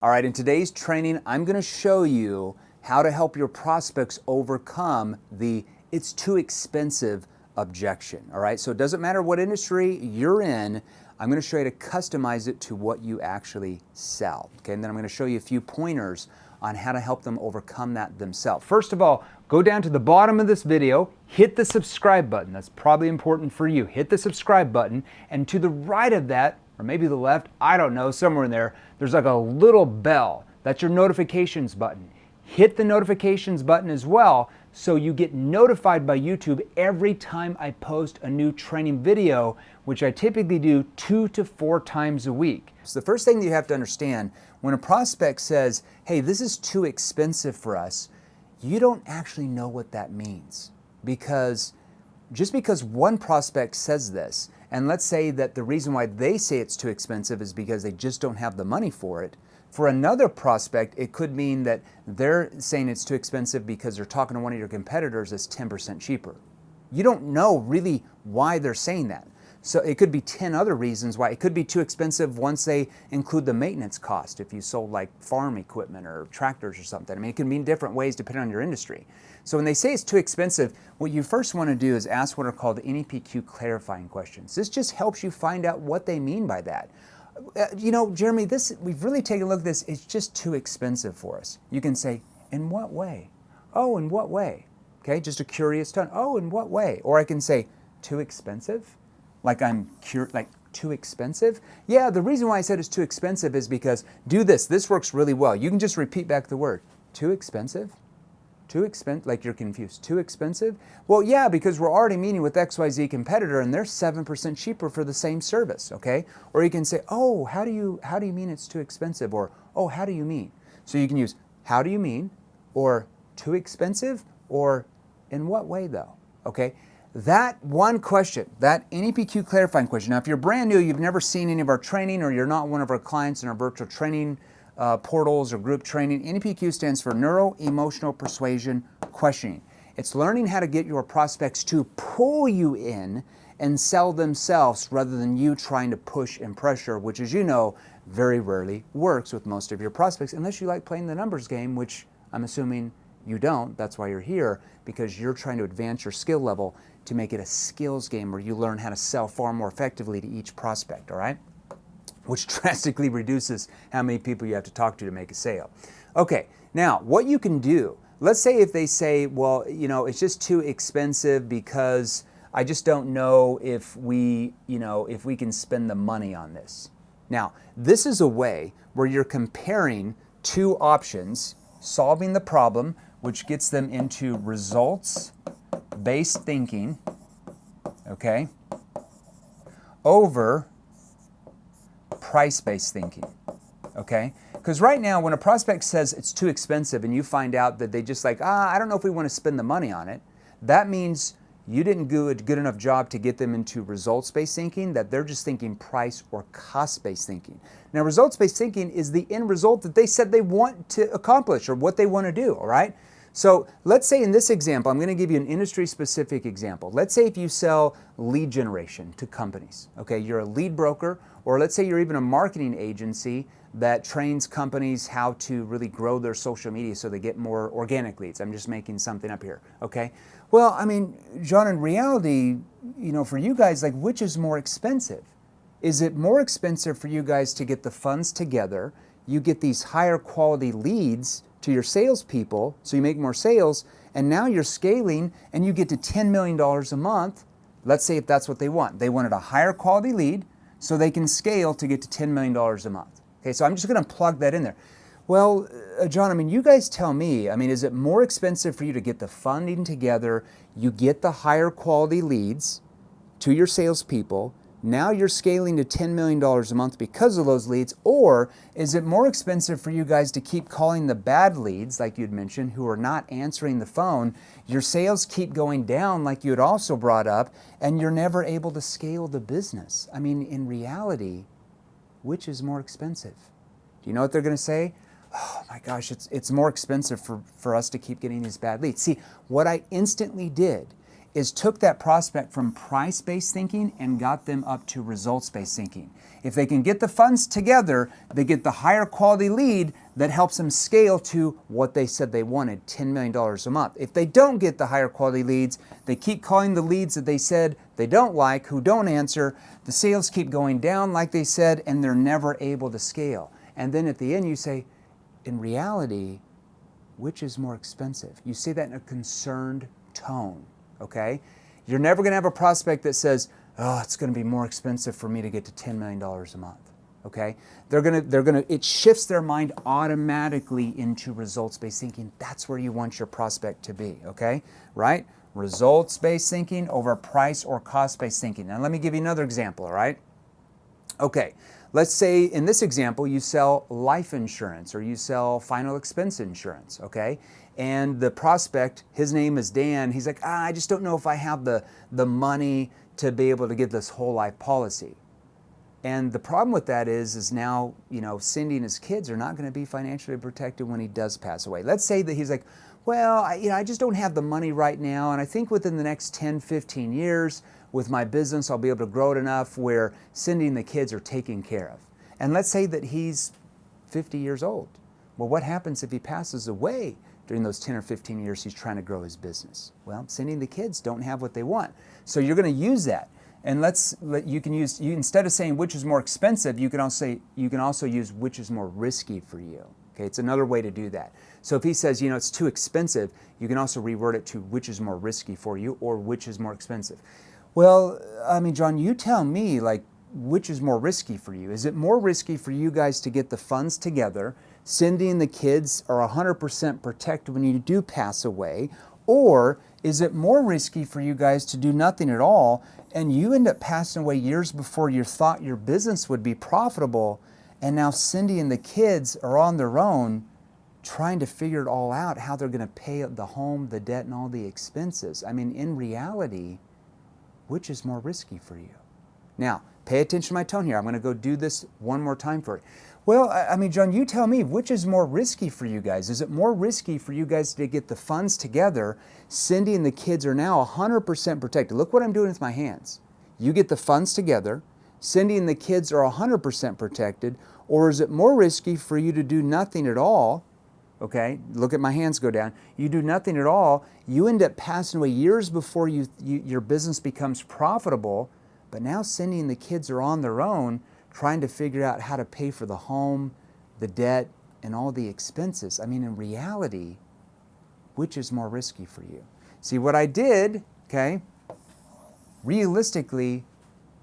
All right, in today's training, I'm going to show you how to help your prospects overcome the "it's too expensive" objection. All right, so it doesn't matter what industry you're in, I'm going to show you to customize it to what you actually sell. Okay, and then I'm going to show you a few pointers on how to help them overcome that themselves. First of all, go down to the bottom of this video, hit the subscribe button. That's probably important for you. Hit the subscribe button, and to the right of that, or maybe the left, I don't know, somewhere in there, there's like a little bell. That's your notifications button. Hit the notifications button as well so you get notified by YouTube every time I post a new training video, which I typically do 2 to 4 times a week. So the first thing that you have to understand, when a prospect says, hey, this is too expensive for us, you don't actually know what that means. Because just because one prospect says this, and let's say that the reason why they say it's too expensive is because they just don't have the money for it. For another prospect, it could mean that they're saying it's too expensive because they're talking to one of your competitors that's 10% cheaper. You don't know really why they're saying that. So it could be 10 other reasons why. It could be too expensive once they include the maintenance cost if you sold like farm equipment or tractors or something. I mean, it can mean different ways depending on your industry. So when they say it's too expensive, what you first want to do is ask what are called NEPQ clarifying questions. This just helps you find out what they mean by that. You know, Jeremy, we've really taken a look at this. It's just too expensive for us. You can say, in what way? Oh, in what way? Okay, just a curious tone. Oh, in what way? Or I can say, too expensive? Like too expensive? Yeah, the reason why I said it's too expensive is because do this. This works really well. You can just repeat back the word. Too expensive? Too expensive? Like you're confused. Too expensive? Well, yeah, because we're already meeting with XYZ competitor and they're 7% cheaper for the same service, okay? Or you can say, oh, how do you mean it's too expensive? Or, oh, how do you mean? So you can use, how do you mean? Or too expensive? Or in what way though? Okay? That one question, that NEPQ clarifying question. Now, if you're brand new, you've never seen any of our training, or you're not one of our clients in our virtual training portals or group training, NEPQ stands for Neuro Emotional Persuasion Questioning. It's learning how to get your prospects to pull you in and sell themselves rather than you trying to push and pressure, which, as you know, very rarely works with most of your prospects, unless you like playing the numbers game, which I'm assuming you don't. That's why you're here, because you're trying to advance your skill level to make it a skills game where you learn how to sell far more effectively to each prospect, all right? Which drastically reduces how many people you have to talk to make a sale. Okay, now what you can do, let's say if they say, well, you know, it's just too expensive because I just don't know if we can spend the money on this. Now, this is a way where you're comparing two options, solving the problem, which gets them into results-based thinking, okay, over price-based thinking, okay? Because right now, when a prospect says it's too expensive and you find out that they just like, I don't know if we want to spend the money on it, that means you didn't do a good enough job to get them into results-based thinking, that they're just thinking price or cost-based thinking. Now, results-based thinking is the end result that they said they want to accomplish or what they want to do, all right? So let's say in this example, I'm going to give you an industry-specific example. Let's say if you sell lead generation to companies, okay? You're a lead broker, or let's say you're even a marketing agency that trains companies how to really grow their social media so they get more organic leads. I'm just making something up here, okay? Well, I mean, John, in reality, you know, for you guys, like, which is more expensive? Is it more expensive for you guys to get the funds together, you get these higher quality leads to your salespeople, so you make more sales, and now you're scaling and you get to $10 million a month? Let's say if that's what they want. They wanted a higher quality lead so they can scale to get to $10 million a month. Okay, so I'm just going to plug that in there. Well, John, I mean, you guys tell me, I mean, is it more expensive for you to get the funding together, you get the higher quality leads to your salespeople, now you're scaling to $10 million a month because of those leads, or is it more expensive for you guys to keep calling the bad leads, like you'd mentioned, who are not answering the phone, your sales keep going down like you had also brought up, and you're never able to scale the business? I mean, in reality, which is more expensive? Do you know what they're going to say? Oh my gosh, it's more expensive for us to keep getting these bad leads. See, what I instantly did is took that prospect from price-based thinking and got them up to results-based thinking. If they can get the funds together, they get the higher quality lead that helps them scale to what they said they wanted, $10 million a month. If they don't get the higher quality leads, they keep calling the leads that they said they don't like, who don't answer, the sales keep going down like they said, and they're never able to scale. And then at the end you say, in reality, which is more expensive? You say that in a concerned tone, okay? You're never gonna have a prospect that says, oh, it's gonna be more expensive for me to get to $10 million a month, okay? It shifts their mind automatically into results-based thinking. That's where you want your prospect to be, okay? Right? Results-based thinking over price or cost-based thinking. Now let me give you another example, all right? Okay, let's say in this example you sell life insurance or you sell final expense insurance, okay? And the prospect, his name is Dan, he's like, I just don't know if I have the money to be able to get this whole life policy. And the problem with that is now, Cindy and his kids are not going to be financially protected when he does pass away. Let's say that he's like, well, I just don't have the money right now, and I think within the next 10, 15 years with my business, I'll be able to grow it enough where Cindy and the kids are taken care of. And let's say that he's 50 years old. Well, what happens if he passes away during those 10 or 15 years he's trying to grow his business? Well, Cindy and the kids don't have what they want. So you're going to use that. And instead of saying which is more expensive, you can also use which is more risky for you. Okay, it's another way to do that. So if he says, it's too expensive, you can also reword it to which is more risky for you or which is more expensive. Well, John, you tell me, which is more risky for you? Is it more risky for you guys to get the funds together, Cindy and the kids are 100% protected when you do pass away, or is it more risky for you guys to do nothing at all and you end up passing away years before you thought your business would be profitable, and now Cindy and the kids are on their own trying to figure it all out, how they're going to pay the home, the debt, and all the expenses? In reality, which is more risky for you? Now, pay attention to my tone here. I'm going to go do this one more time for you. Well, John, you tell me, which is more risky for you guys? Is it more risky for you guys to get the funds together? Cindy and the kids are now 100% protected. Look what I'm doing with my hands. You get the funds together, Cindy and the kids are 100% protected, or is it more risky for you to do nothing at all? Okay, look at my hands go down. You do nothing at all, you end up passing away years before your business becomes profitable, but now Cindy and the kids are on their own trying to figure out how to pay for the home, the debt, and all the expenses. In reality, which is more risky for you? See what I did, okay? Realistically,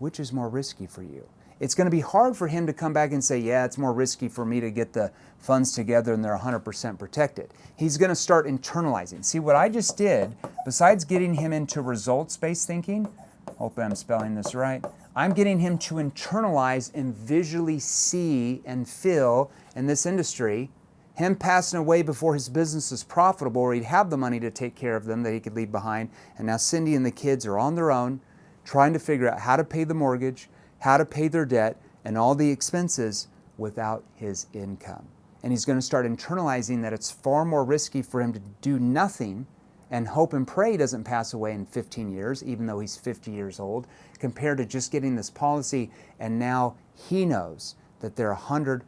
which is more risky for you? It's going to be hard for him to come back and say, yeah, it's more risky for me to get the funds together and they're 100% protected. He's going to start internalizing. See what I just did, besides getting him into results-based thinking, hopefully I'm spelling this right, I'm getting him to internalize and visually see and feel in this industry him passing away before his business is profitable, or he'd have the money to take care of them that he could leave behind. And now Cindy and the kids are on their own trying to figure out how to pay the mortgage, how to pay their debt, and all the expenses without his income. And he's going to start internalizing that it's far more risky for him to do nothing and hope and pray he doesn't pass away in 15 years, even though he's 50 years old, compared to just getting this policy, and now he knows that they're 100%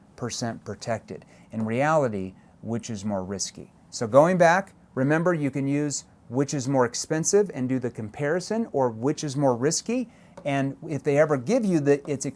protected. In reality, which is more risky? So going back, remember you can use which is more expensive and do the comparison, or which is more risky. And if they ever give you that it's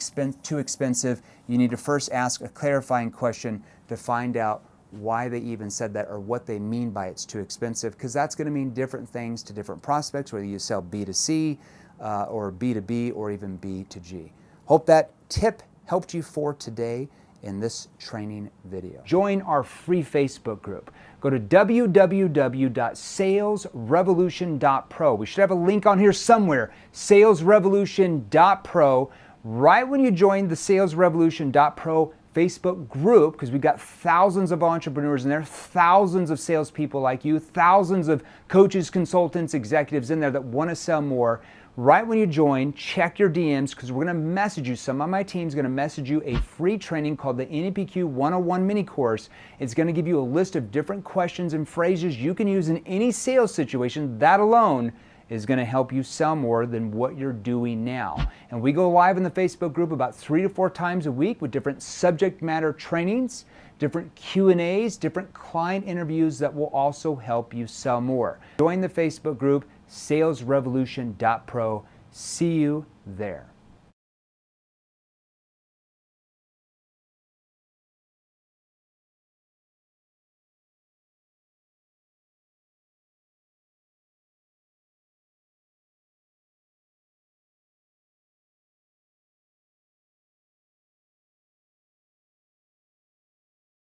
too expensive, you need to first ask a clarifying question to find out why they even said that or what they mean by it's too expensive, because that's going to mean different things to different prospects, whether you sell B2C or B2B or even B2G. Hope that tip helped you for today in this training video. Join our free Facebook group. Go to www.salesrevolution.pro. We should have a link on here somewhere, salesrevolution.pro. Right when you join the salesrevolution.pro Facebook group, because we've got thousands of entrepreneurs in there, thousands of salespeople like you, thousands of coaches, consultants, executives in there that want to sell more. Right when you join, check your DMs, because we're going to message you. Some of my team's going to message you a free training called the NEPQ 101 mini course. It's going to give you a list of different questions and phrases you can use in any sales situation. That alone is going to help you sell more than what you're doing now. And we go live in the Facebook group about 3 to 4 times a week with different subject matter trainings, different Q&As, different client interviews that will also help you sell more. Join the Facebook group, salesrevolution.pro. See you there.